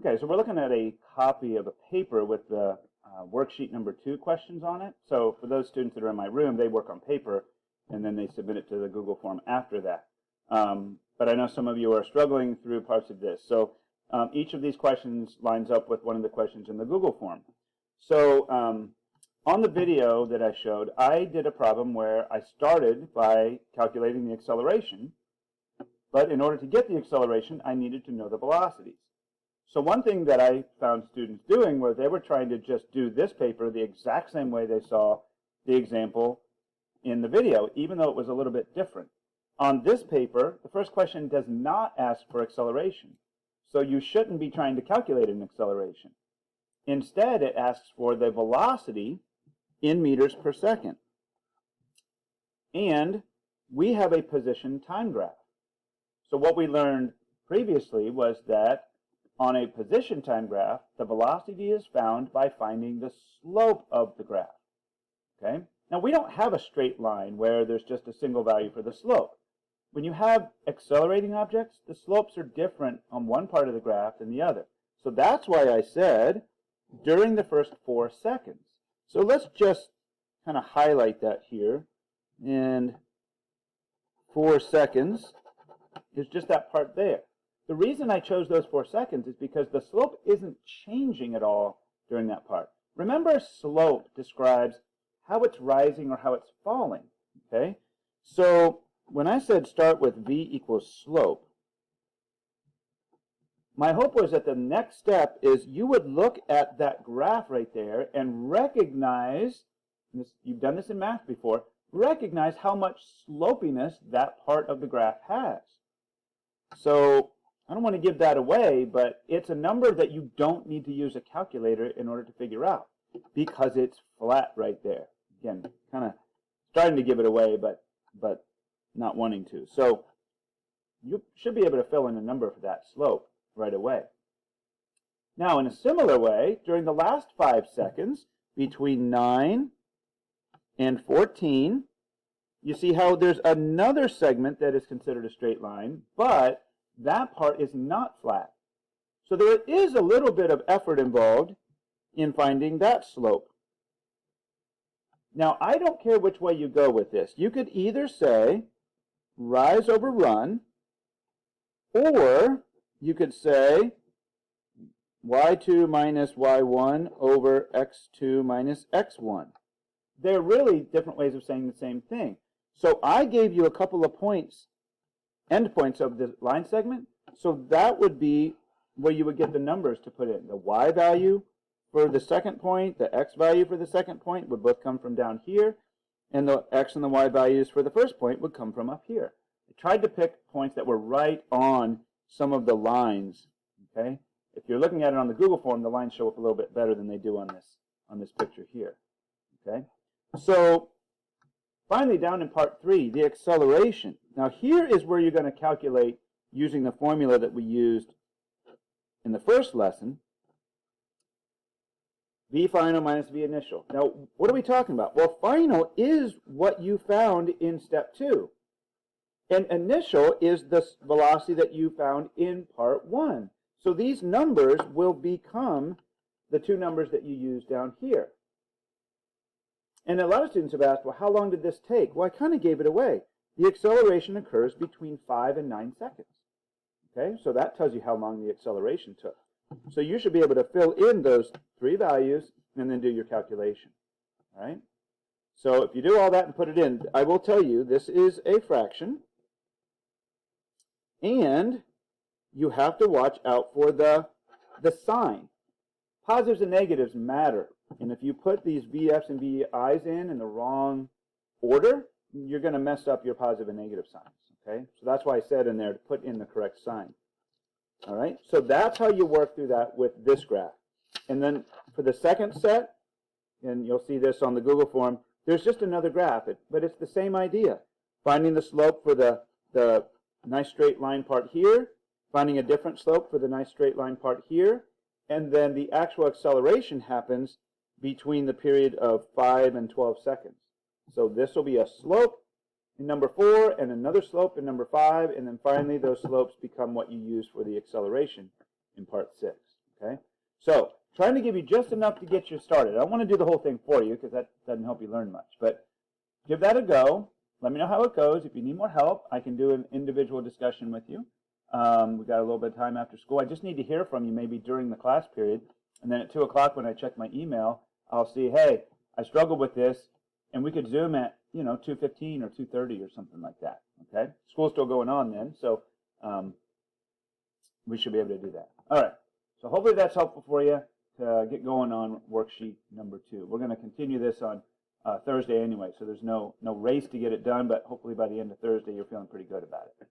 Okay, so we're looking at a copy of a paper with the worksheet number 2 questions on it. So for those students that are in my room, they work on paper and then they submit it to the Google form after that. But I know some of you are struggling through parts of this. So each of these questions lines up with one of the questions in the Google form. So on the video that I showed, I did a problem where I started by calculating the acceleration, but in order to get the acceleration, I needed to know the velocities. So one thing that I found students doing was they were trying to just do this paper the exact same way they saw the example in the video, even though it was a little bit different. On this paper, the first question does not ask for acceleration, so you shouldn't be trying to calculate an acceleration. Instead, it asks for the velocity in meters per second. And we have a position time graph. So what we learned previously was that on a position time graph, the velocity is found by finding the slope of the graph. Okay? Now, we don't have a straight line where there's just a single value for the slope. When you have accelerating objects, the slopes are different on one part of the graph than the other. So that's why I said during the first 4 seconds. So let's just kind of highlight that here. And 4 seconds is just that part there. The reason I chose those 4 seconds is because the slope isn't changing at all during that part. Remember, slope describes how it's rising or how it's falling. Okay? So when I said start with v equals slope, my hope was that the next step is you would look at that graph right there and recognize, you've done this in math before, recognize how much slopiness that part of the graph has. So I don't want to give that away, but it's a number that you don't need to use a calculator in order to figure out because it's flat right there. Again, kind of starting to give it away, but not wanting to. So you should be able to fill in a number for that slope right away. Now, in a similar way, during the last 5 seconds, between 9 and 14, you see how there's another segment that is considered a straight line, but that part is not flat. So there is a little bit of effort involved in finding that slope. Now, I don't care which way you go with this. You could either say rise over run, or you could say y2 minus y1 over x2 minus x1. They're really different ways of saying the same thing. So I gave you a couple of points, endpoints of the line segment. So that would be where you would get the numbers to put in. The y value for the second point, the x value for the second point would both come from down here, and the x and the y values for the first point would come from up here. I tried to pick points that were right on some of the lines. Okay? If you're looking at it on the Google form, the lines show up a little bit better than they do on this picture here. Okay? So finally, down in part 3, the acceleration. Now here is where you're going to calculate using the formula that we used in the first lesson. V final minus V initial. Now, what are we talking about? Well, final is what you found in step 2. And initial is the velocity that you found in part 1. So these numbers will become the 2 numbers that you use down here. And a lot of students have asked, well, how long did this take? Well, I kind of gave it away. The acceleration occurs between 5 and 9 seconds. Okay, so that tells you how long the acceleration took. So you should be able to fill in those 3 values and then do your calculation. All right? So if you do all that and put it in, I will tell you this is a fraction. And you have to watch out for the sign. Positives and negatives matter. And if you put these VFs and VIs in the wrong order, you're going to mess up your positive and negative signs. Okay? So that's why I said in there to put in the correct sign. All right? So that's how you work through that with this graph. And then for the second set, and you'll see this on the Google form, there's just another graph, but it's the same idea. Finding the slope for the nice straight line part here, finding a different slope for the nice straight line part here, and then the actual acceleration happens between the period of 5 and 12 seconds. So this will be a slope in number 4 and another slope in number 5, and then finally those slopes become what you use for the acceleration in part 6. Okay, so trying to give you just enough to get you started. I don't want to do the whole thing for you because that doesn't help you learn much, but give that a go. Let me know how it goes. If you need more help, I can do an individual discussion with you. We've got a little bit of time after school. I just need to hear from you maybe during the class period. And then at 2 o'clock when I check my email, I'll see, hey, I struggled with this, and we could Zoom at, 2:15 or 2:30 or something like that. Okay? School's still going on then, so we should be able to do that. All right. So hopefully that's helpful for you to get going on worksheet number 2. We're going to continue this on Thursday anyway, so there's no race to get it done, but hopefully by the end of Thursday you're feeling pretty good about it.